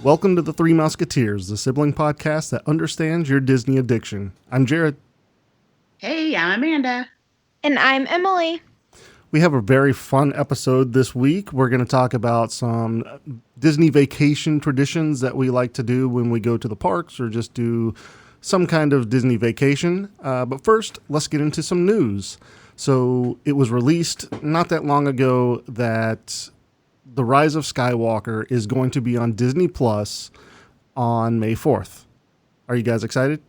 Welcome to the Three Musketeers, the sibling podcast that understands your Disney addiction. I'm Jared. Hey, I'm Amanda. And I'm Emily. We have a very fun episode this week. We're going to talk about some Disney vacation traditions that we like to do when we go to the parks or just do some kind of Disney vacation. But first, let's get into some news. So it was released not that long ago that The Rise of Skywalker is going to be on Disney Plus on May 4th. Are you guys excited?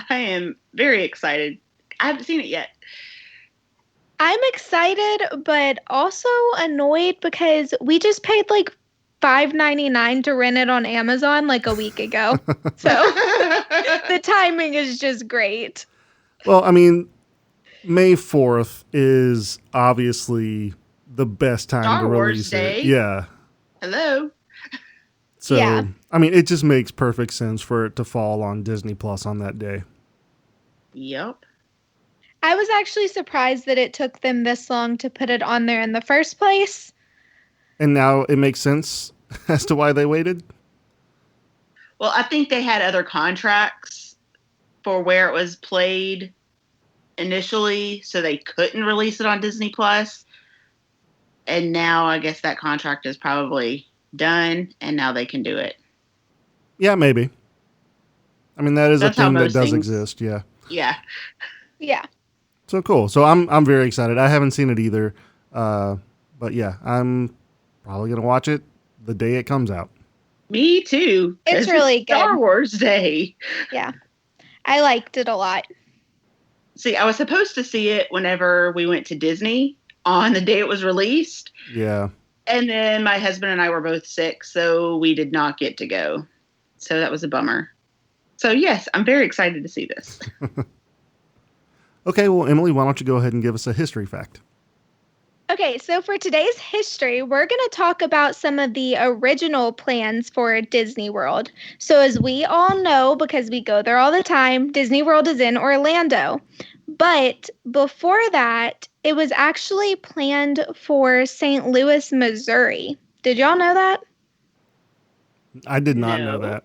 I am very excited. I haven't seen it yet. I'm excited, but also annoyed because we just paid like $5.99 to rent it on Amazon like a week ago. So the timing is just great. Well, I mean, May 4th is obviously the best time Star to Wars release Day. it. Yeah. Hello. So, Yeah. I mean, it just makes perfect sense for it to fall on Disney Plus on that day. Yep. I was actually surprised that it took them this long to put it on there in the first place. And now it makes sense as to why they waited? Well, I think they had other contracts for where it was played initially, so they couldn't release it on Disney Plus. And now I guess that contract is probably done, and now they can do it. Yeah, maybe. I mean, that is That's a how thing that most does things- exist, yeah. Yeah. Yeah. So cool. So I'm very excited. I haven't seen it either. But yeah, I'm probably going to watch it the day it comes out. Me too. It's 'cause really good. Star Wars Day. Yeah. I liked it a lot. See, I was supposed to see it whenever we went to Disney on the day it was released. Yeah. And then my husband and I were both sick, so we did not get to go. So that was a bummer. So yes, I'm very excited to see this. Okay, well, Emily, why don't you go ahead and give us a history fact? Okay, so for today's history, we're going to talk about some of the original plans for Disney World. So, as we all know, because we go there all the time, Disney World is in Orlando. But before that, it was actually planned for St. Louis, Missouri. Did y'all know that? I did not know No. that.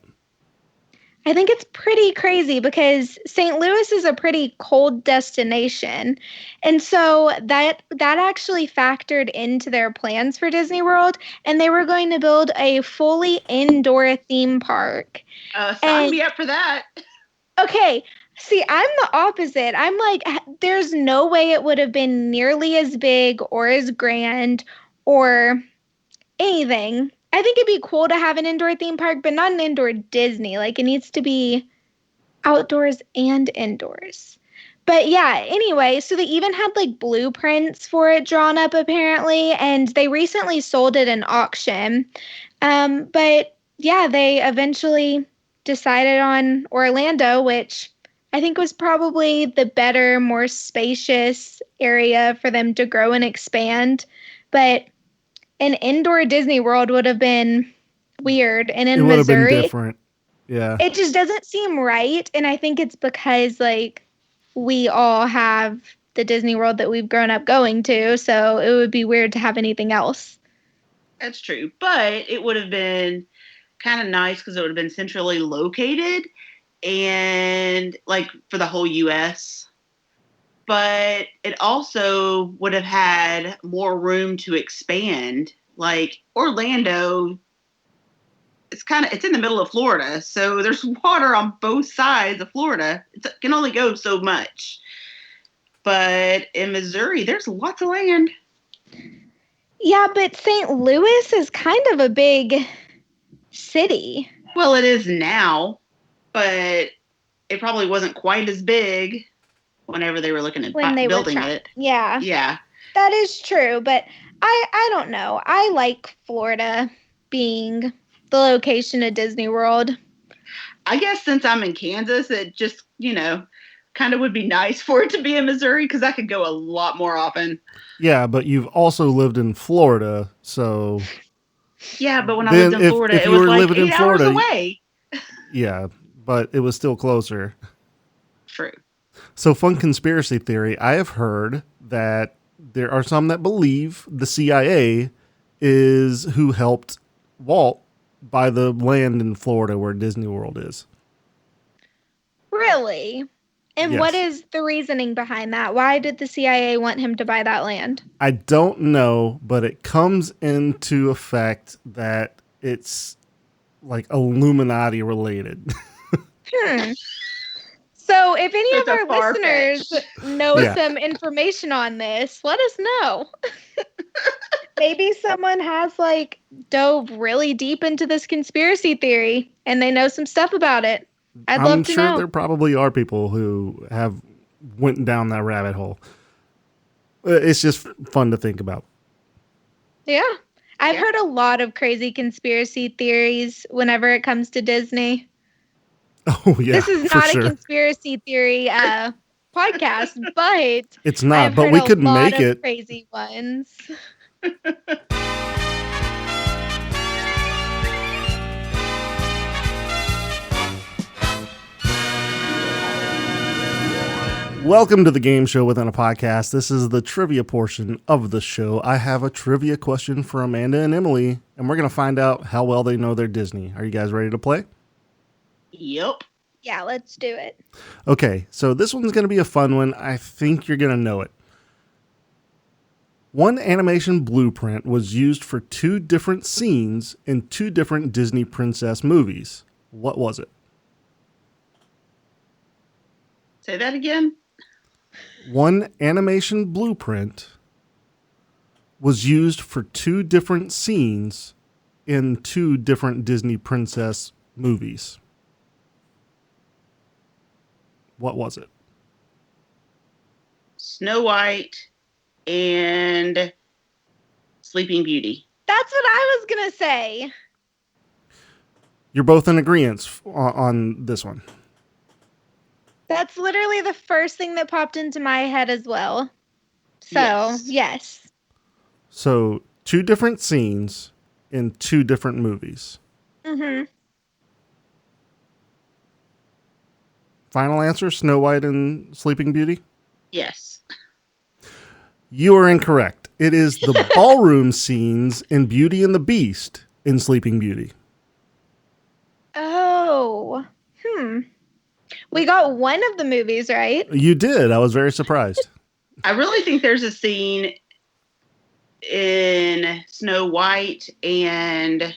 I think it's pretty crazy because St. Louis is a pretty cold destination. And so that actually factored into their plans for Disney World, and they were going to build a fully indoor theme park. Sign And- me up for that. Okay, see, I'm the opposite. I'm like, there's no way it would have been nearly as big or as grand or anything. I think it'd be cool to have an indoor theme park, but not an indoor Disney. Like, it needs to be outdoors and indoors. But yeah, anyway, so they even had like blueprints for it drawn up apparently, and they recently sold it in auction. But yeah, they eventually decided on Orlando, which I think was probably the better, more spacious area for them to grow and expand. But an indoor Disney World would have been weird. And in It would have been Missouri, different. Yeah. it just doesn't seem right. And I think it's because, like, we all have the Disney World that we've grown up going to. So it would be weird to have anything else. That's true. But it would have been kind of nice because it would have been centrally located and like for the whole US. But it also would have had more room to expand. Like Orlando, it's in the middle of Florida, so there's water on both sides of Florida. It can only go so much. But in Missouri, there's lots of land. Yeah, but St. Louis is kind of a big city. Well, it is now, but it probably wasn't quite as big whenever they were looking at When they were building trying. it. Yeah, Yeah. that is true. But I don't know. I like Florida being the location of Disney World. I guess since I'm in Kansas, it just, kind of would be nice for it to be in Missouri because I could go a lot more often. Yeah, but you've also lived in Florida, so Yeah, but when I Then lived in if Florida, it you was were like living in 8 hours Florida, away. yeah, but it was still closer. True. So, fun conspiracy theory. I have heard that there are some that believe the CIA is who helped Walt by the land in Florida where Disney World is. Really? And what Yes. is the reasoning behind that? Why did the CIA want him to buy that land? I don't know, but it comes into effect that it's like Illuminati related. So if any It's of a our far-fetched. listeners know Yeah. some information on this, let us know. Maybe someone has like dove really deep into this conspiracy theory and they know some stuff about it. I'd love I'm to sure know. there probably are people who have went down that rabbit hole. It's just fun to think about. Yeah. I've Yeah. heard a lot of crazy conspiracy theories whenever it comes to Disney. Oh yeah, This is for not sure. a conspiracy theory podcast, but It's not, I've but heard we a could lot make of it. crazy ones. Welcome to the game show within a podcast. This is the trivia portion of the show. I have a trivia question for Amanda and Emily, and we're going to find out how well they know their Disney. Are you guys ready to play? Yep. Yeah, let's do it. Okay, so this one's going to be a fun one. I think you're going to know it. One animation blueprint was used for 2 different scenes in 2 different Disney princess movies. What was it? Say that again. One animation blueprint was used for 2 different scenes in 2 different Disney princess movies. What was it? Snow White and Sleeping Beauty. That's what I was going to say. You're both in agreement on this one. That's literally the first thing that popped into my head as well. So, yes. So 2 different scenes in 2 different movies. Mm-hmm. Final answer, Snow White and Sleeping Beauty? Yes. You are incorrect. It is the ballroom scenes in Beauty and the Beast in Sleeping Beauty. Oh. We got one of the movies, right? You did. I was very surprised. I really think there's a scene in Snow White and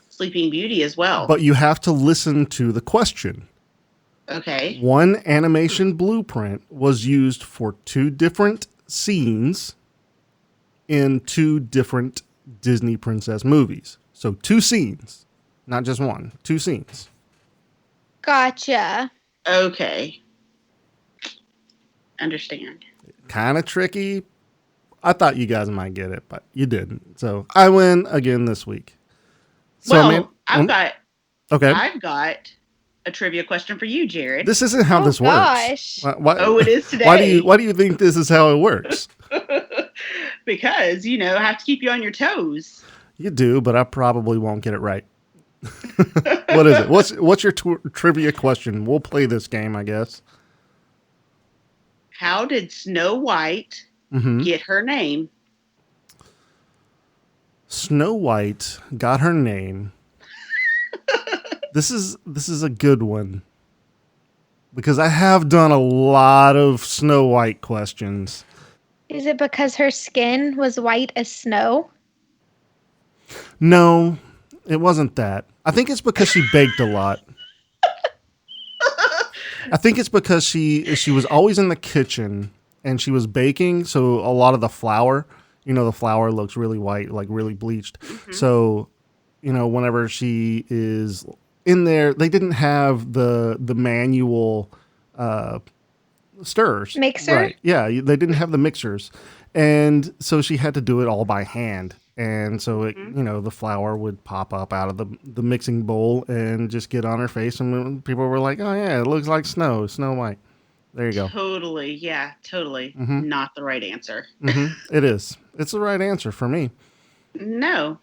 Sleeping Beauty as well. But you have to listen to the question. Okay. One animation blueprint was used for 2 different scenes in 2 different Disney princess movies. So 2 scenes, not just one, 2 scenes. Gotcha. Okay. Understand. Kind of tricky. I thought you guys might get it, but you didn't. So I win again this week. So, Well, I've got a trivia question for you, Jared. This isn't how this gosh. works. Why, it is today. Why do you think this is how it works? Because, I have to keep you on your toes. You do, but I probably won't get it right. What is it? What's your trivia question? We'll play this game, I guess. How did Snow White get her name? Snow White got her name. This is a good one. Because I have done a lot of Snow White questions. Is it because her skin was white as snow? No, it wasn't that. I think it's because she baked a lot. I think it's because she was always in the kitchen and she was baking, so a lot of the flour, the flour looks really white, like really bleached. Mm-hmm. So, whenever she is in there, they didn't have the manual stirrers. Mixer? Right. Yeah, they didn't have the mixers. And so she had to do it all by hand. And so, the flour would pop up out of the mixing bowl and just get on her face. And people were like, oh, yeah, it looks like Snow White. There you go. Totally. Yeah, totally. Mm-hmm. Not the right answer. It is. It's the right answer for me. No.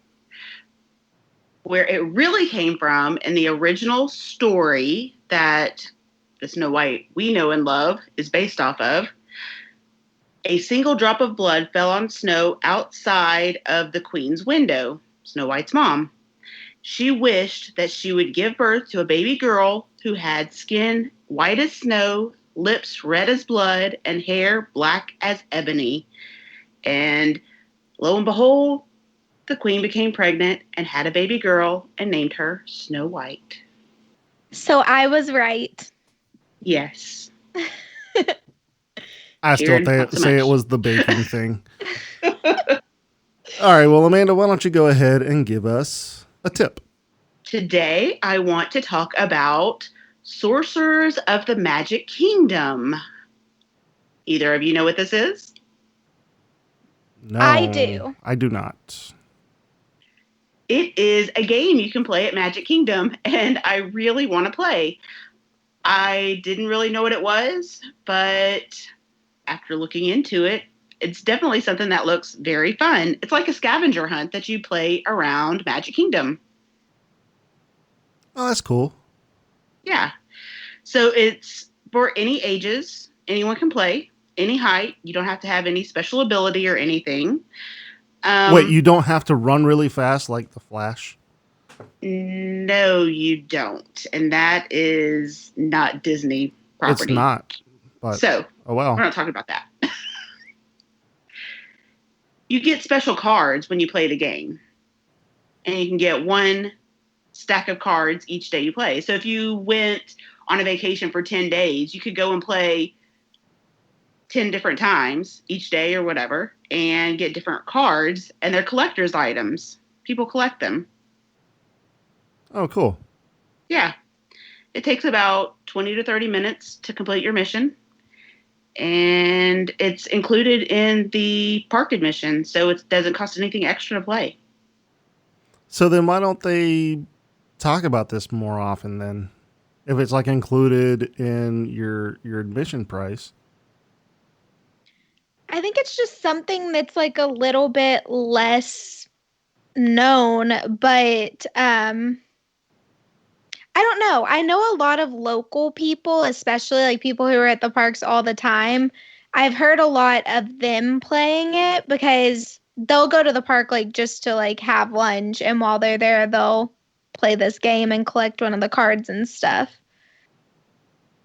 Where it really came from in the original story that the Snow White we know and love is based off of, a single drop of blood fell on Snow outside of the Queen's window, Snow White's mom. She wished that she would give birth to a baby girl who had skin white as snow, lips red as blood, and hair black as ebony. And lo and behold, the queen became pregnant and had a baby girl and named her Snow White. So I was right. Yes. I still say it was the baking thing. All right, well, Amanda, why don't you go ahead and give us a tip? Today, I want to talk about Sorcerers of the Magic Kingdom. Either of you know what this is? No. I do. I do not. It is a game you can play at Magic Kingdom, and I really want to play. I didn't really know what it was, but after looking into it, it's definitely something that looks very fun. It's like a scavenger hunt that you play around Magic Kingdom. Oh, that's cool. Yeah. So it's for any ages. Anyone can play, any height. You don't have to have any special ability or anything. Wait, you don't have to run really fast like the Flash? No, you don't. And that is not Disney property. It's not. But, so, oh well. We're not talking about that. You get special cards when you play the game. And you can get one stack of cards each day you play. So if you went on a vacation for 10 days, you could go and play 10 different times each day or whatever and get different cards, and they're collector's items. People collect them. Oh, cool. Yeah. It takes about 20 to 30 minutes to complete your mission. And it's included in the park admission, so it doesn't cost anything extra to play. So then why don't they talk about this more often then? If it's like included in your admission price. I think it's just something that's like a little bit less known, but I don't know. I know a lot of local people, especially like people who are at the parks all the time. I've heard a lot of them playing it because they'll go to the park like just to like have lunch, and while they're there, they'll play this game and collect one of the cards and stuff.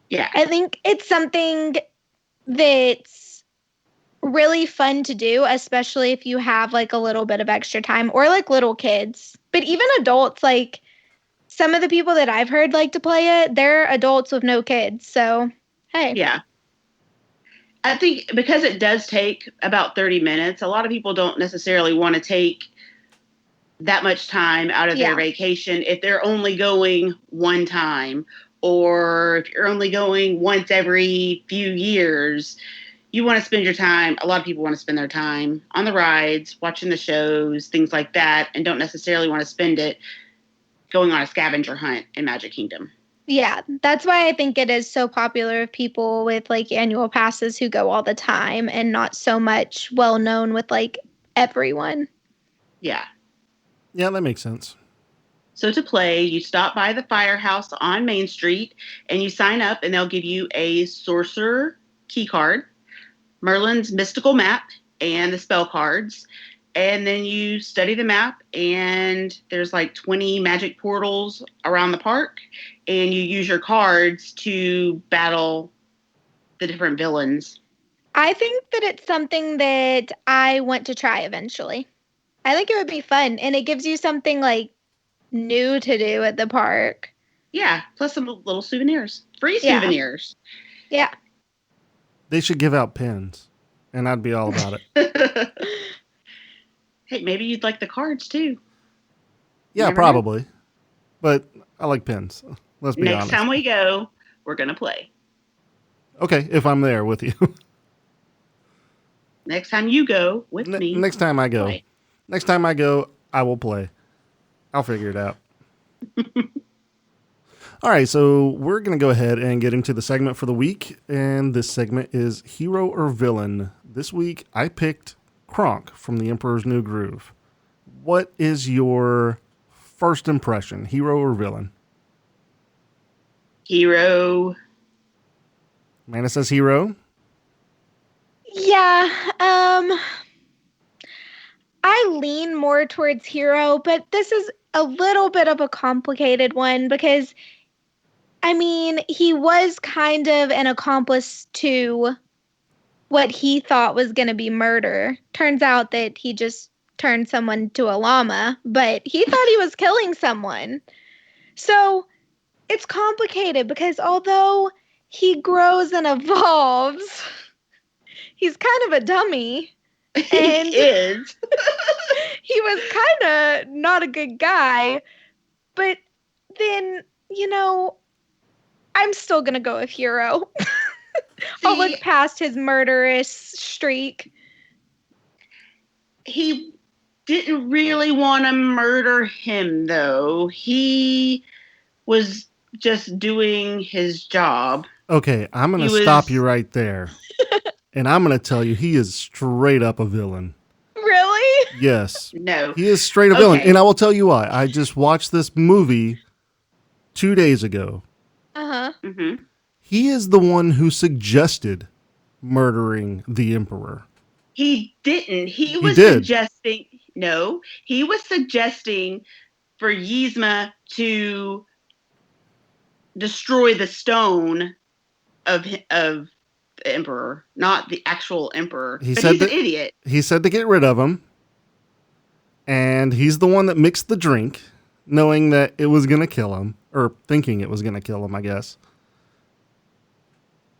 Yeah. I think it's something that's really fun to do, especially if you have like a little bit of extra time or like little kids. But even adults, like some of the people that I've heard like to play it, they're adults with no kids. So, hey. Yeah. I think because it does take about 30 minutes, a lot of people don't necessarily want to take that much time out of their vacation if they're only going one time, or if you're only going once every few years. You want to spend your time, a lot of people want to spend their time on the rides, watching the shows, things like that, and don't necessarily want to spend it going on a scavenger hunt in Magic Kingdom. Yeah, that's why I think it is so popular with people with like annual passes who go all the time, and not so much well known with like everyone. Yeah. Yeah, that makes sense. So to play, you stop by the firehouse on Main Street and you sign up, and they'll give you a sorcerer key card, Merlin's mystical map, and the spell cards. And then you study the map, and there's like 20 magic portals around the park, and you use your cards to battle the different villains. I think that it's something that I want to try eventually. I think it would be fun, and it gives you something like new to do at the park. Yeah, plus some little souvenirs. Free souvenirs. Yeah. They should give out pins, and I'd be all about it. Hey, maybe you'd like the cards too. Yeah, probably. Know. But I like pins. Let's be honest. Next time we go, we're going to play. Okay, if I'm there with you. Next time you go with me. Next time I go. Play. Next time I go, I will play. I'll figure it out. All right, so we're going to go ahead and get into the segment for the week. And this segment is Hero or Villain. This week, I picked Kronk from The Emperor's New Groove. What is your first impression, hero or villain? Hero. Amanda says hero. Yeah, I lean more towards hero, but this is a little bit of a complicated one because, I mean, he was kind of an accomplice to what he thought was going to be murder. Turns out that he just turned someone to a llama, but he thought he was killing someone. So it's complicated because although he grows and evolves, he's kind of a dummy. And he is. he was kind of not a good guy. But then, I'm still going to go with hero. I'll look past his murderous streak. He didn't really want to murder him, though. He was just doing his job. Okay, I'm going to stop you right there. And I'm going to tell you, he is straight up a villain. Really? Yes. No. He is straight up villain. And I will tell you why. I just watched this movie 2 days ago. Uh-huh. Mm-hmm. He is the one who suggested murdering the Emperor. He didn't. He was suggesting for Yzma to destroy the stone of the Emperor, not the actual Emperor. He's an idiot. He said to get rid of him. And he's the one that mixed the drink, knowing that it was going to kill him, or thinking it was going to kill him, I guess.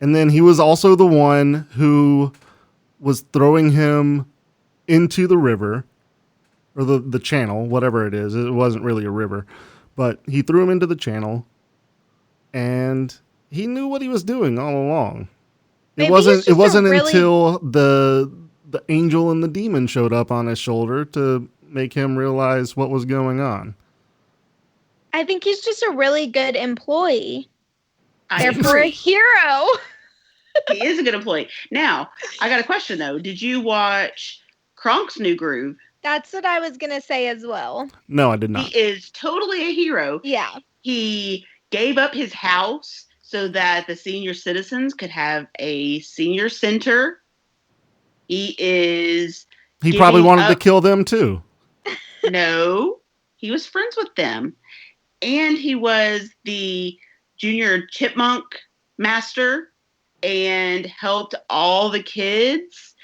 And then he was also the one who was throwing him into the river, or the channel, whatever it is. It wasn't really a river, but he threw him into the channel, and he knew what he was doing all along. It wasn't until the angel and the demon showed up on his shoulder to make him realize what was going on. I think he's just a really good employee. Therefore, a hero. He is a good employee. Now, I got a question, though. Did you watch Kronk's New Groove? That's what I was going to say as well. No, I did not. He is totally a hero. Yeah. He gave up his house so that the senior citizens could have a senior center. He probably wanted to kill them, too. No. He was friends with them. And he was the junior chipmunk master and helped all the kids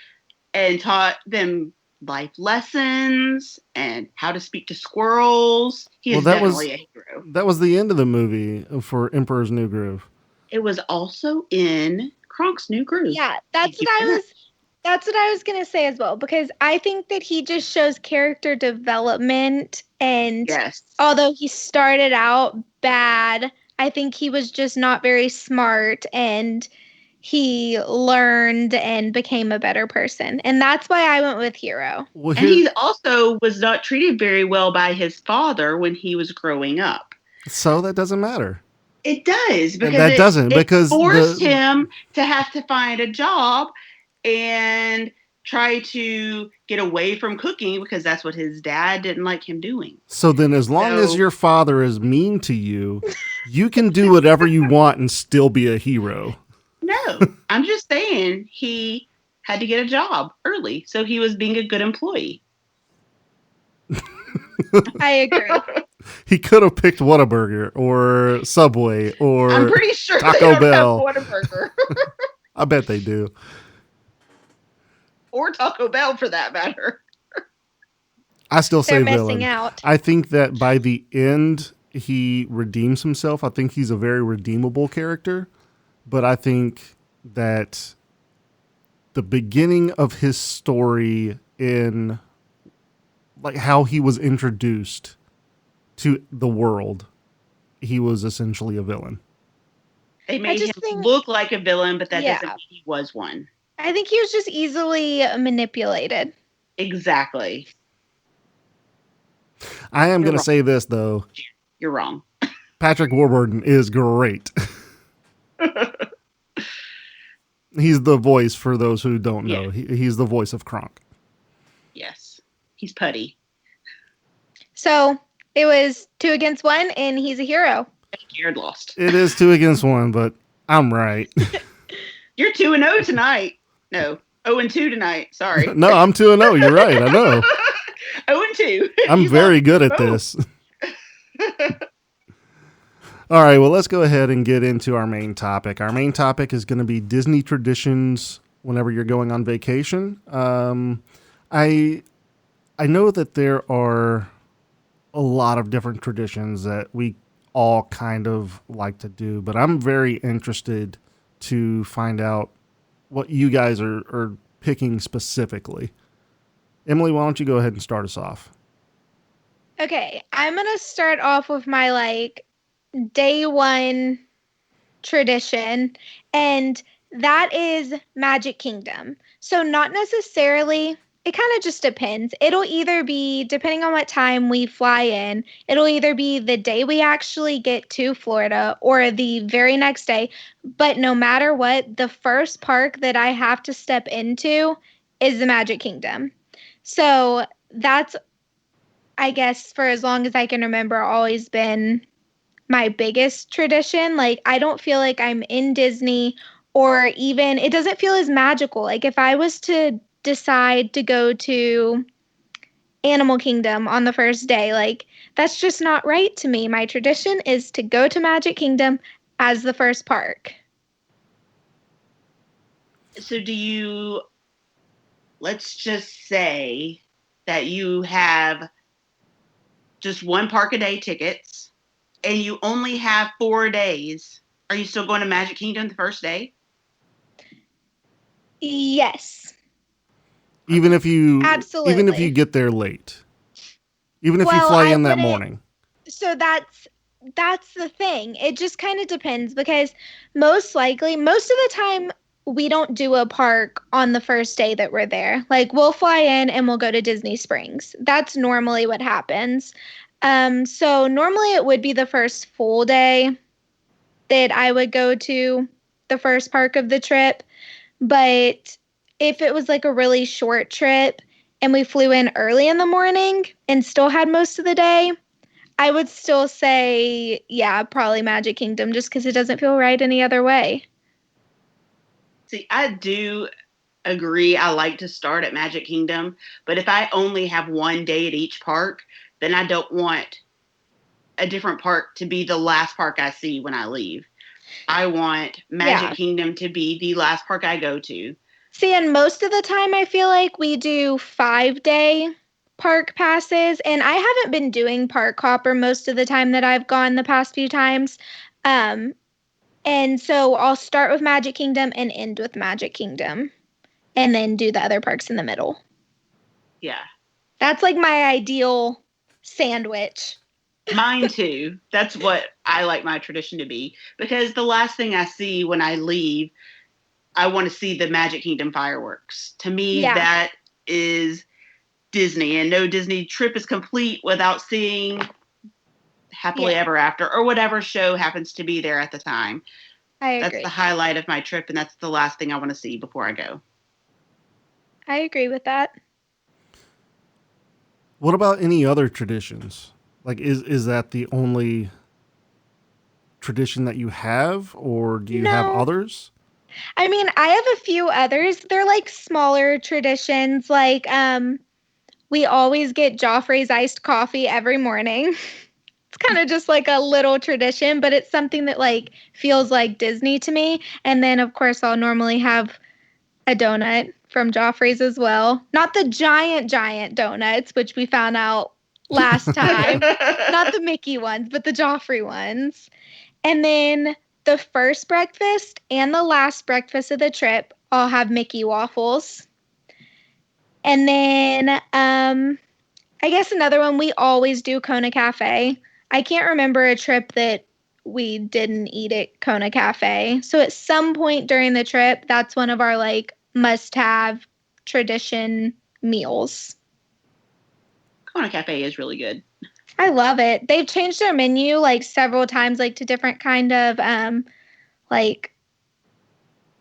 and taught them life lessons and how to speak to squirrels. He is definitely a hero. That was the end of the movie for Emperor's New Groove. It was also in Kronk's New Groove. Yeah, that's what I was going to say as well, because I think that he just shows character development, and although he started out bad, I think he was just not very smart, and he learned and became a better person. And that's why I went with hero. Well, and he also was not treated very well by his father when he was growing up. So that doesn't matter. It does, because it forced him to have to find a job and try to get away from cooking because that's what his dad didn't like him doing. So then as long as your father is mean to you, you can do whatever you want and still be a hero. No, I'm just saying he had to get a job early, so he was being a good employee. I agree. He could have picked Whataburger or Subway or I'm pretty sure Taco Bell. Whataburger. I bet they do. Or Taco Bell, for that matter. I still say They're villain. Missing out. I think that by the end, he redeems himself. I think he's a very redeemable character. But I think that the beginning of his story in like how he was introduced to the world, he was essentially a villain. They made him look like a villain, but that doesn't mean he was one. I think he was just easily manipulated. Exactly. I am going to say this, though. You're wrong. Patrick Warburton is great. He's the voice, for those who don't know. Yeah. He's the voice of Kronk. Yes. He's putty. So it was 2 against 1, and he's a hero. Jared lost. It is 2 against 1, but I'm right. You're 2-0 tonight. No, 0-2 tonight. Sorry. No, I'm 2-0. You're right. I know. too. I'm very good at this. All right, well, let's go ahead and get into our main topic. Our main topic is going to be Disney traditions whenever you're going on vacation. I know that there are a lot of different traditions that we all kind of like to do, but I'm very interested to find out what you guys are picking specifically. Emily, why don't you go ahead and start us off? Okay, I'm going to start off with my day one tradition, and that is Magic Kingdom. So, not necessarily, it kind of just depends. It'll either be, depending on what time we fly in, it'll either be the day we actually get to Florida or the very next day. But no matter what, the first park that I have to step into is the Magic Kingdom. So, that's, I guess, for as long as I can remember, always been my biggest tradition. Like, I don't feel like I'm in Disney, or even it doesn't feel as magical. Like, if I was to decide to go to Animal Kingdom on the first day, like, that's just not right to me. My tradition is to go to Magic Kingdom as the first park. So let's just say that you have just one park a day tickets and you only have 4 days. Are you still going to Magic Kingdom the first day? Yes. Even if you Absolutely. get there late. Even if you Well, fly I in that wouldn't. morning. So that's the thing. It just kind of depends, because most likely, most of the time, we don't do a park on the first day that we're there. Like, we'll fly in and we'll go to Disney Springs. That's normally what happens. So normally it would be the first full day that I would go to the first park of the trip. But if it was like a really short trip and we flew in early in the morning and still had most of the day, I would still say, yeah, probably Magic Kingdom, just because it doesn't feel right any other way. See, I do agree. I like to start at Magic Kingdom, but if I only have 1 day at each park, then I don't want a different park to be the last park I see when I leave. I want Magic Kingdom to be the last park I go to. See, and most of the time I feel like we do 5-day park passes, and I haven't been doing park hopper most of the time that I've gone the past few times. Um, and so I'll start with Magic Kingdom and end with Magic Kingdom, and then do the other parks in the middle. Yeah. That's like my ideal sandwich. Mine too. That's what I like my tradition to be, because the last thing I see when I leave, I want to see the Magic Kingdom fireworks. To me, that is Disney, and no Disney trip is complete without seeing Happily Ever After or whatever show happens to be there at the time. I agree. That's the highlight of my trip, and that's the last thing I want to see before I go. I agree with that. What about any other traditions? Like, is that the only tradition that you have, or do you have others? I mean, I have a few others. They're like smaller traditions. Like, we always get Joffrey's iced coffee every morning. It's kind of just like a little tradition, but it's something that like feels like Disney to me. And then, of course, I'll normally have a donut from Joffrey's as well. Not the giant donuts, which we found out last time. Not the Mickey ones, but the Joffrey ones. And then the first breakfast and the last breakfast of the trip, I'll have Mickey waffles. And then I guess another one, we always do Kona Cafe. I can't remember a trip that we didn't eat at Kona Cafe. So at some point during the trip, that's one of our like must-have tradition meals. Kona Cafe is really good. I love it. They've changed their menu like several times, like to different kind of like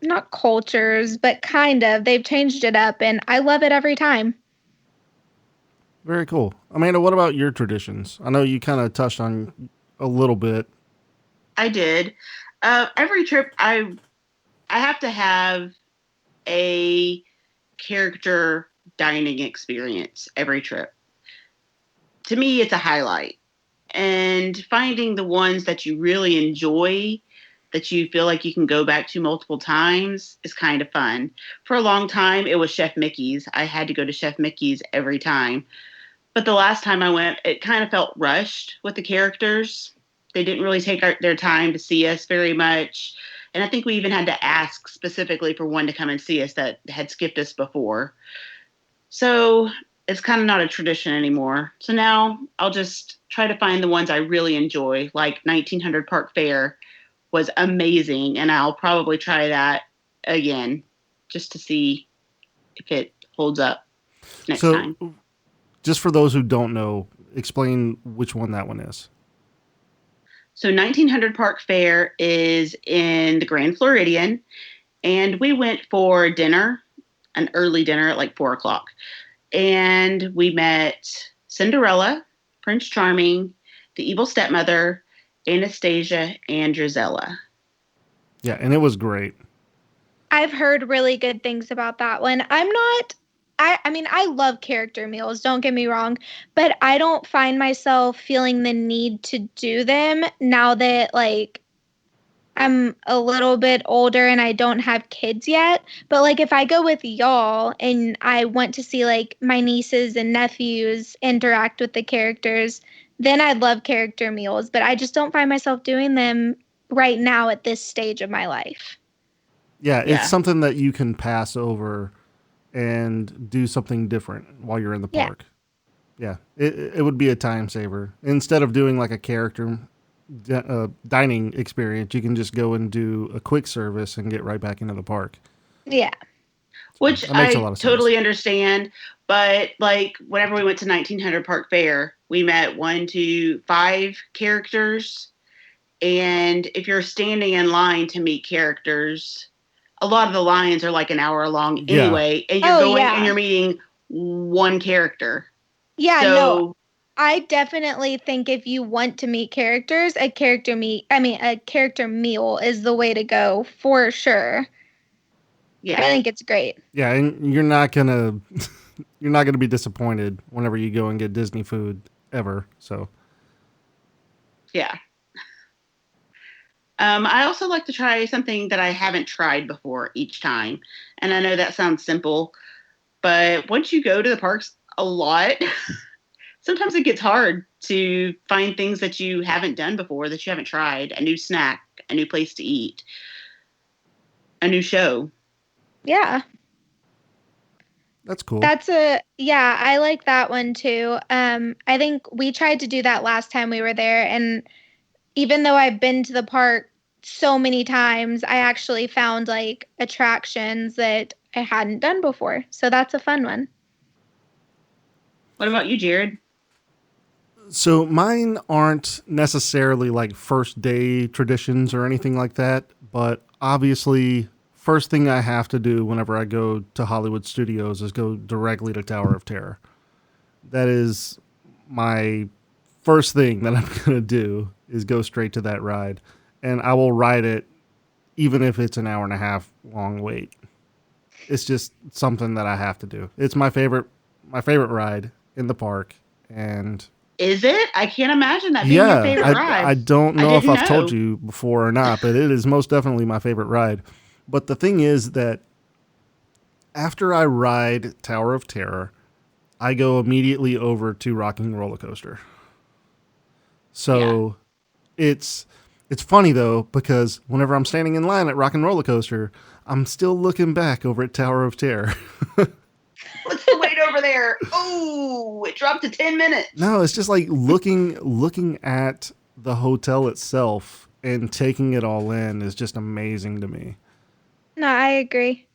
not cultures, but kind of. They've changed it up, and I love it every time. Very cool. Amanda, what about your traditions? I know you kind of touched on a little bit. I did. Every trip, I have to have a character dining experience every trip. to me, it's a highlight. And finding the ones that you really enjoy, that you feel like you can go back to multiple times, is kind of fun. For a long time, it was Chef Mickey's. I had to go to Chef Mickey's every time. But the last time I went, it kind of felt rushed with the characters. They didn't really take their time to see us very much. And I think we even had to ask specifically for one to come and see us that had skipped us before. So it's kind of not a tradition anymore. So now I'll just try to find the ones I really enjoy, like 1900 Park Fair was amazing. And I'll probably try that again just to see if it holds up next time. Just for those who don't know, explain which one that one is. So 1900 Park Fair is in the Grand Floridian, and we went for dinner, an early dinner at like 4 o'clock. And we met Cinderella, Prince Charming, the evil stepmother, Anastasia, and Drizella. Yeah, and it was great. I've heard really good things about that one. I mean, I love character meals, don't get me wrong, but I don't find myself feeling the need to do them now that, like, I'm a little bit older and I don't have kids yet. But, like, if I go with y'all and I want to see, like, my nieces and nephews interact with the characters, then I'd love character meals. But I just don't find myself doing them right now at this stage of my life. Yeah, it's something that you can pass over and do something different while you're in the park. Yeah, it would be a time saver. Instead of doing like a character dining experience, you can just go and do a quick service and get right back into the park. Yeah. Which I totally understand. But like whenever we went to 1900 Park Fair, we met 1, 2, 5 characters. And if you're standing in line to meet characters, a lot of the lines are like an hour long anyway. And you're and you're meeting one character. Yeah, no. I definitely think if you want to meet characters, a character meal is the way to go for sure. Yeah. I think it's great. Yeah, and you're not gonna be disappointed whenever you go and get Disney food ever. So yeah. I also like to try something that I haven't tried before each time. And I know that sounds simple, but once you go to the parks a lot, sometimes it gets hard to find things that you haven't done before, that you haven't tried, a new snack, a new place to eat, a new show. Yeah. That's cool. I like that one too. I think we tried to do that last time we were there, and even though I've been to the park so many times, I actually found like attractions that I hadn't done before. So that's a fun one. What about you, Jared? So mine aren't necessarily like first day traditions or anything like that, but obviously first thing I have to do whenever I go to Hollywood Studios is go directly to Tower of Terror. That is my first thing that I'm going to do, is go straight to that ride. And I will ride it even if it's an hour and a half long wait. It's just something that I have to do. It's my favorite ride in the park. And is it? I can't imagine that being your favorite ride. I don't know if I've told you before or not, but it is most definitely my favorite ride. But the thing is that after I ride Tower of Terror, I go immediately over to Rocking Roller Coaster. So it's funny though, because whenever I'm standing in line at Rock and Roller Coaster, I'm still looking back over at Tower of Terror. What's the wait over there? Oh, it dropped to 10 minutes. No, it's just like looking at the hotel itself and taking it all in is just amazing to me. No, I agree.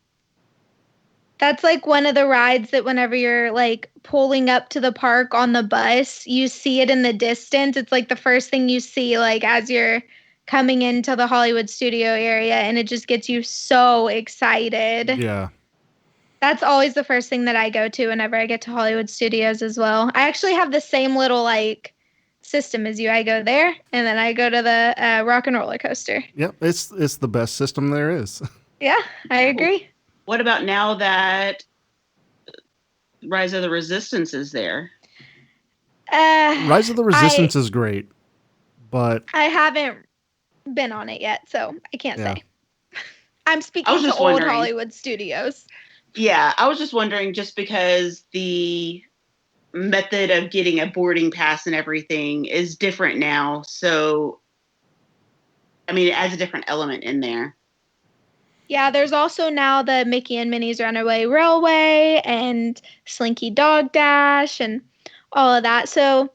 That's like one of the rides that whenever you're like pulling up to the park on the bus, you see it in the distance. It's like the first thing you see, like as you're coming into the Hollywood studio area, and it just gets you so excited. Yeah. That's always the first thing that I go to whenever I get to Hollywood Studios as well. I actually have the same little like system as you. I go there and then I go to the Rock and Roller Coaster. Yep, it's the best system there is. Yeah, I agree. What about now that Rise of the Resistance is there? Rise of the Resistance is great, but I haven't been on it yet, so I can't Yeah. say. I'm I was speaking to just old wondering. Hollywood studios. Yeah, I was just wondering, just because the method of getting a boarding pass and everything is different now. So, I mean, it adds a different element in there. Yeah, there's also now the Mickey and Minnie's Runaway Railway and Slinky Dog Dash and all of that. So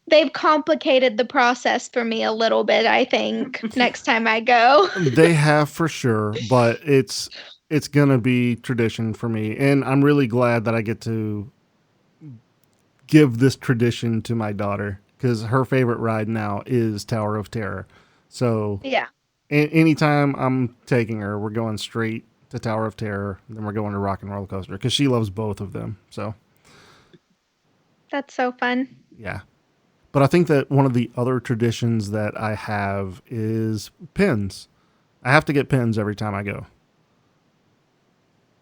they've complicated the process for me a little bit, I think, next time I go. they have for sure. But it's gonna be tradition for me, and I'm really glad that I get to give this tradition to my daughter because her favorite ride now is Tower of Terror. So Yeah, anytime I'm taking her, we're going straight to Tower of Terror, then we're going to Rock and Roller Coaster because she loves both of them. So that's so fun. yeah. But I think that one of the other traditions that I have is pins. I have to get pins every time I go.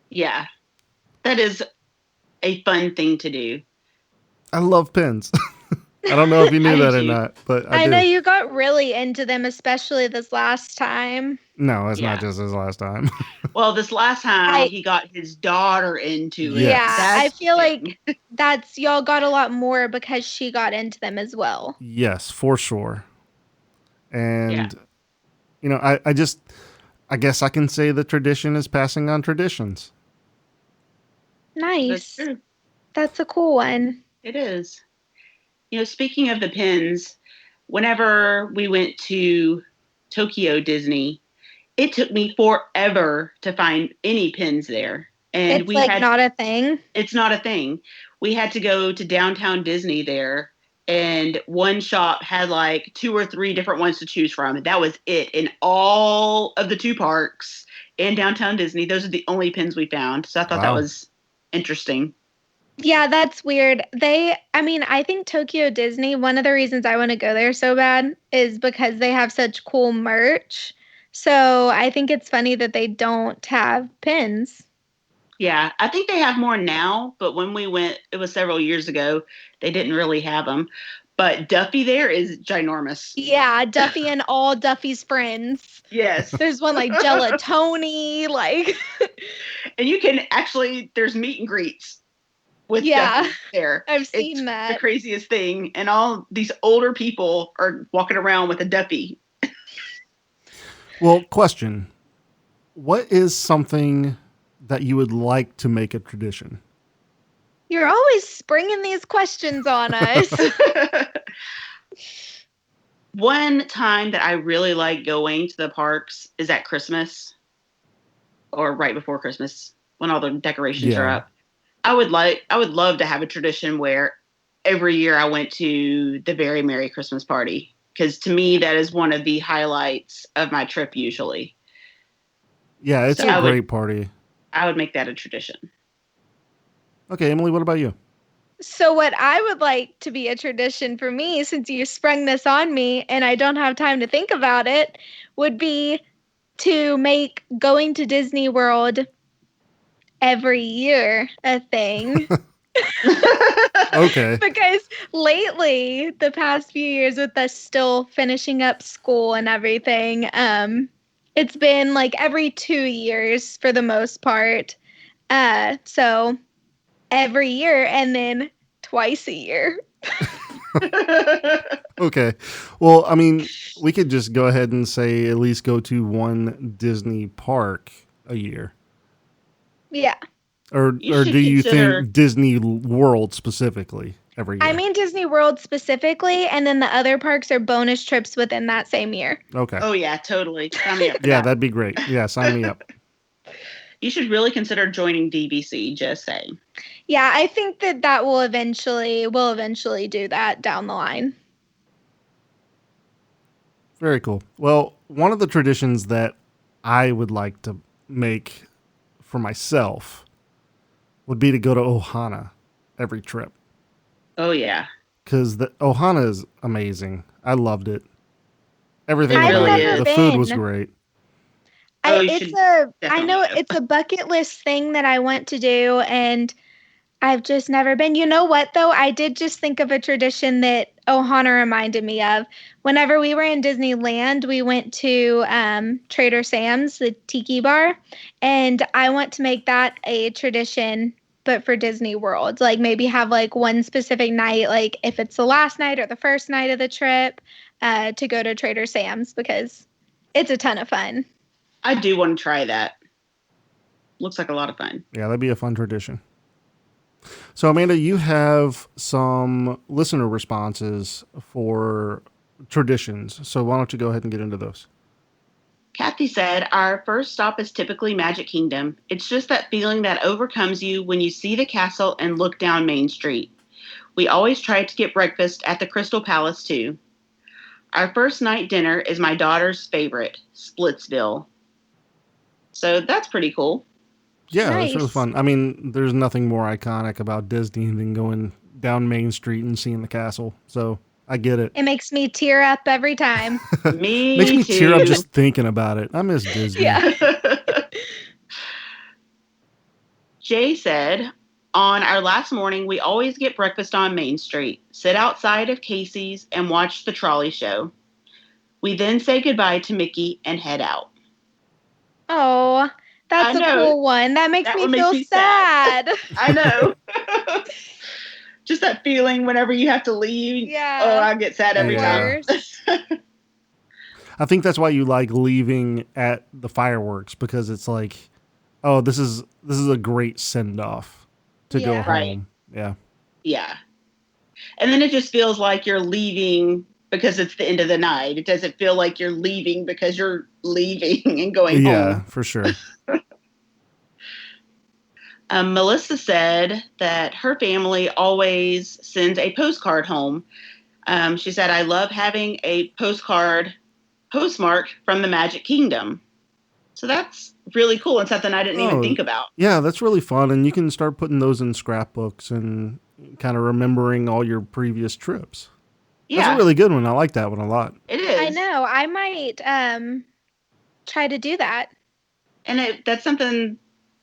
Yeah, that is a fun thing to do. I love pins. I don't know if you knew I do that or too. not, but I I do. know you got really into them, especially this last time. No, it's Yeah. not just his last time. Well, this last time I- he got his daughter into it. Yes. Yeah, I That's feel new. like that's y'all got a lot more because she got into them as well. Yes, for sure. And Yeah. you know, I guess I can say the tradition is passing on traditions. That's Nice. true. That's a cool one. It is. You know, speaking of the pins, whenever we went to Tokyo Disney, it took me forever to find any pins there. And It's like not a thing. it's not a thing. We had to go to downtown Disney there, and one shop had like 2 or 3 different ones to choose from. And that was it in all of the 2 parks and downtown Disney. Those are the only pins we found. So I thought that Wow. was interesting. Yeah, that's weird. I think Tokyo Disney, one of the reasons I want to go there so bad is because they have such cool merch. So I think it's funny that they don't have pins. Yeah, I think they have more now, but when we went, it was several years ago, they didn't really have them. But Duffy there is ginormous. Yeah, Duffy and all Duffy's friends. Yes. There's one like Gelatoni, like And you can actually, there's meet and greets with Yeah. Duffy there. I've It's seen the that. craziest thing. And all these older people are walking around with a Duffy. Well, question. What is something that you would like to make a tradition? You're always springing these questions on us. One time that I really like going to the parks is at Christmas or right before Christmas when all the decorations are Yeah. up. I would love to have a tradition where every year I went to the very Merry Christmas party, because to me that is one of the highlights of my trip usually. Yeah, it's So a great party. I would make that a tradition. Okay, Emily, what about you? So what I would like to be a tradition for me, since you sprung this on me and I don't have time to think about it, would be to make going to Disney World every year a thing. Okay. Because lately, the past few years with us still finishing up school and everything, it's been like every 2 years for the most part. So every year and then twice a year. Okay. Well, I mean, we could just go ahead and say at least go to one Disney park a year. Yeah. Or You should do you consider- think Disney World specifically every year? I mean Disney World specifically, and then the other parks are bonus trips within that same year. Okay. Oh yeah, totally. Sign me up for Yeah, that. that'd be great. Yeah, sign me up. You should really consider joining DVC, just saying. Yeah, I think that we'll eventually do that down the line. Very cool. Well, one of the traditions that I would like to make for myself would be to go to Ohana every trip. Oh yeah. Because the Ohana is amazing. I loved it. Everything It about really it. is. The food was been. great. Oh, you I should know definitely go. it's a bucket list thing that I want to do, and I've just never been. You know what, though? I did just think of a tradition that Ohana reminded me of. Whenever we were in Disneyland, we went to Trader Sam's, the tiki bar, and I want to make that a tradition, but for Disney World. Like maybe have like one specific night, like if it's the last night or the first night of the trip, to go to Trader Sam's because it's a ton of fun. I do want to try that. Looks like a lot of fun. Yeah, that'd be a fun tradition. So, Amanda, you have some listener responses for traditions. So, why don't you go ahead and get into those? Kathy said, our first stop is typically Magic Kingdom. It's just that feeling that overcomes you when you see the castle and look down Main Street. We always try to get breakfast at the Crystal Palace, too. Our first night dinner is my daughter's favorite, Splitsville. So that's pretty cool. Yeah, Nice. it's really fun. I mean, there's nothing more iconic about Disney than going down Main Street and seeing the castle. So I get it. It makes me tear up every time. Me Makes me too. tear up just thinking about it. I miss Disney. Yeah. Jay said, on our last morning, we always get breakfast on Main Street, sit outside of Casey's, and watch the trolley show. We then say goodbye to Mickey and head out. Oh, that's I a know. cool one. That makes That me one makes feel me sad. I know. Just that feeling whenever you have to leave. Yeah. Oh, I get sad every Yeah. time. I think that's why you like leaving at the fireworks, because it's like, oh, this is a great send off to go Yeah. home. Right. Yeah. Yeah. And then it just feels like you're leaving because it's the end of the night. It doesn't feel like you're leaving because you're leaving and going Yeah, home. for sure. Melissa said that her family always sends a postcard home. She said, I love having a postcard postmark from the Magic Kingdom. So that's really cool and something I didn't even think about. Yeah, that's really fun. And you can start putting those in scrapbooks and kind of remembering all your previous trips. Yeah, That's a really good one. I like that one a lot. it is. I know. I might try to do that. And that's something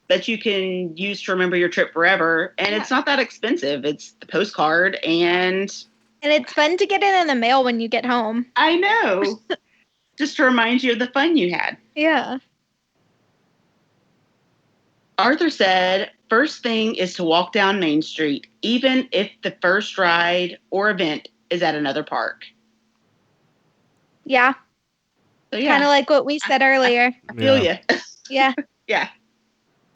that you can use to remember your trip forever. And it's not that expensive. It's the postcard and it's fun to get it in the mail when you get home. I know. Just to remind you of the fun you had. Yeah. Arthur said, first thing is to walk down Main Street, even if the first ride or event is at another park. Yeah. So yeah, Kind of like what we said earlier. I feel you. Yeah. Yeah.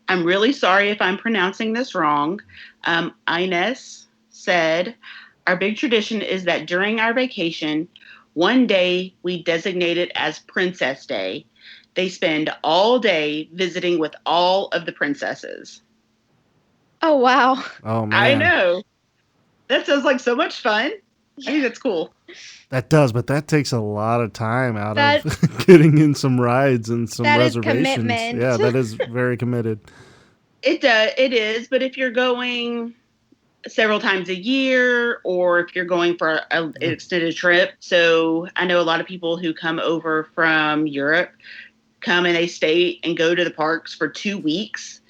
I'm really sorry if I'm pronouncing this wrong. Inez said, our big tradition is that during our vacation, one day we designate it as Princess Day. They spend all day visiting with all of the princesses. Oh, wow. Oh, man. I know. That sounds like so much fun. I think that's cool. That does, but that takes a lot of time out of getting in some rides and some that is reservations. commitment. Yeah, that is very committed. It is, but if you're going several times a year or if you're going for an extended trip. So I know a lot of people who come over from Europe come and they stay and go to the parks for 2 weeks.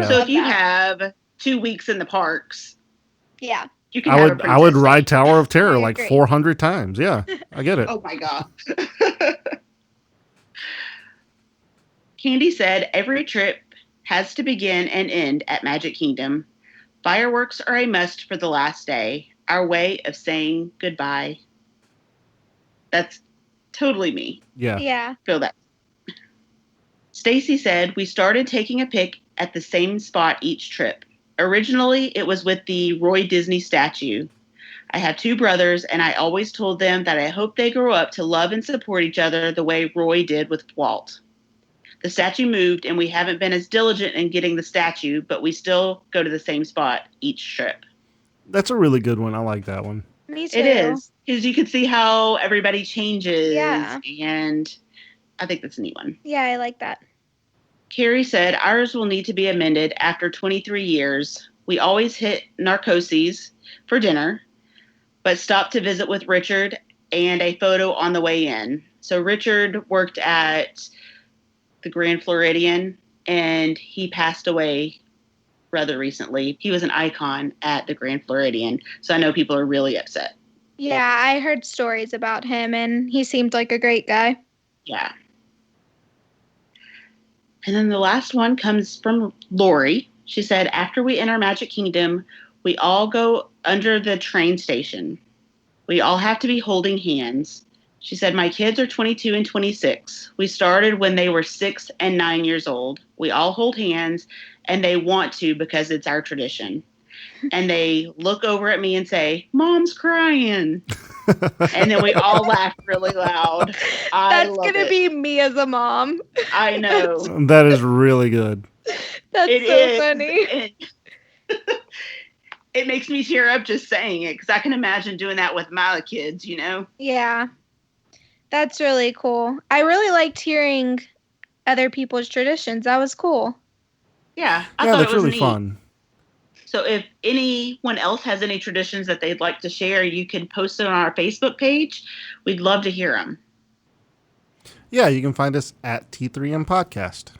So if you have 2 weeks in the parks, yeah, you can I would ride Day. Tower of Terror like agree. 400 times. Yeah, I get it. Oh my God. Candy said every trip has to begin and end at Magic Kingdom. Fireworks are a must for the last day, our way of saying goodbye. That's totally me. Yeah. Yeah. Feel that. Stacy said we started taking a pic at the same spot each trip. Originally, it was with the Roy Disney statue. I have 2 brothers, and I always told them that I hope they grow up to love and support each other the way Roy did with Walt. The statue moved, and we haven't been as diligent in getting the statue, but we still go to the same spot each trip. That's a really good one. I like that one. Me too. It is, because you can see how everybody changes, Yeah. and I think that's a neat one. Yeah, I like that. Carrie said, ours will need to be amended after 23 years. We always hit Narcosis for dinner, but stop to visit with Richard and a photo on the way in. So Richard worked at the Grand Floridian, and he passed away rather recently. He was an icon at the Grand Floridian, so I know people are really upset. Yeah, I heard stories about him, and he seemed like a great guy. Yeah. And then the last one comes from Lori. She said, after we enter Magic Kingdom, we all go under the train station. We all have to be holding hands. She said, my kids are 22 and 26. We started when they were 6 and 9 years old. We all hold hands, and they want to because it's our tradition. And they look over at me and say, Mom's crying. And then we all laugh really loud. That's going to be me as a mom. I know. That is really good. That's so funny. It makes me tear up just saying it, because I can imagine doing that with my kids, you know? Yeah. That's really cool. I really liked hearing other people's traditions. That was cool. Yeah, I thought it was really neat. Fun. So if anyone else has any traditions that they'd like to share, you can post it on our Facebook page. We'd love to hear them. Yeah, you can find us at T3M Podcast.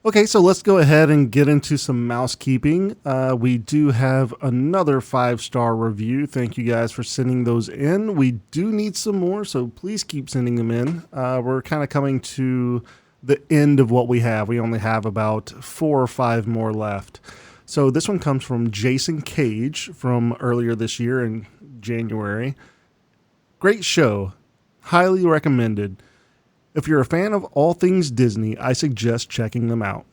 Okay, so let's go ahead and get into some mousekeeping. We do have another 5-star review. Thank you guys for sending those in. We do need some more, so please keep sending them in. We're kind of coming to the end of what we have. We only have about 4 or 5 more left. So this one comes from Jason Cage from earlier this year in January. Great show. Highly recommended. If you're a fan of all things Disney, I suggest checking them out.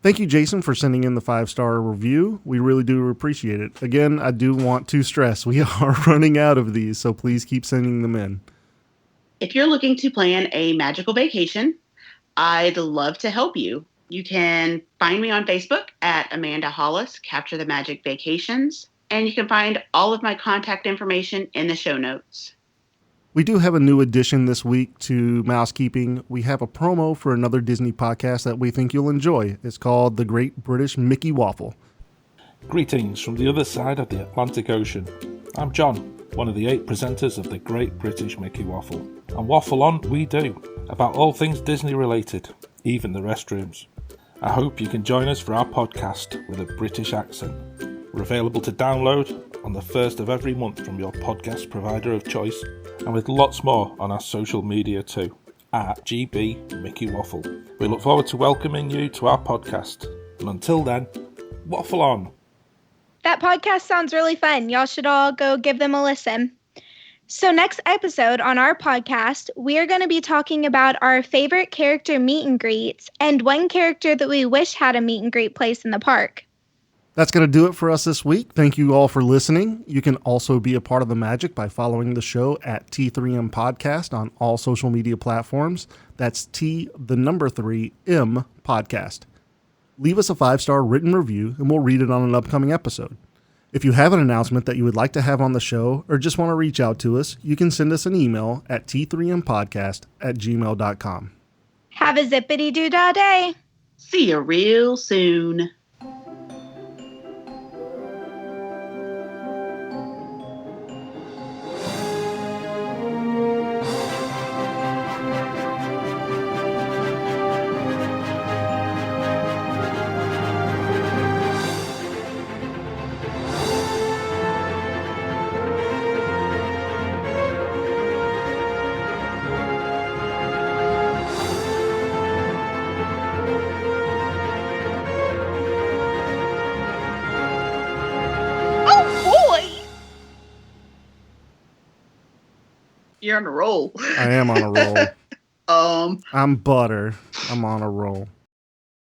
Thank you, Jason, for sending in the 5-star review. We really do appreciate it. Again, I do want to stress we are running out of these, so please keep sending them in. If you're looking to plan a magical vacation, I'd love to help you. You can find me on Facebook at amanda.hollis, Capture the Magic Vacations, and you can find all of my contact information in the show notes. We do have a new addition this week to Mousekeeping. We have a promo for another Disney podcast that we think you'll enjoy. It's called The Great British Mickey Waffle. Greetings from the other side of the Atlantic Ocean. I'm John, one of the 8 presenters of The Great British Mickey Waffle. And waffle on we do, about all things Disney related, even the restrooms. I hope you can join us for our podcast with a British accent. We're available to download on the first of every month from your podcast provider of choice, and with lots more on our social media too, at GB Mickey Waffle. We look forward to welcoming you to our podcast, and until then, waffle on! That podcast sounds really fun. Y'all should all go give them a listen. So next episode on our podcast, we are going to be talking about our favorite character meet and greets and one character that we wish had a meet and greet place in the park. That's going to do it for us this week. Thank you all for listening. You can also be a part of the magic by following the show at T3M Podcast on all social media platforms. That's T3M Podcast. Leave us a 5-star written review and we'll read it on an upcoming episode. If you have an announcement that you would like to have on the show or just want to reach out to us, you can send us an email at t3mpodcast@gmail.com. Have a zippity-doo-dah day. See you real soon. You're on a roll. I am on a roll. I'm butter. I'm on a roll.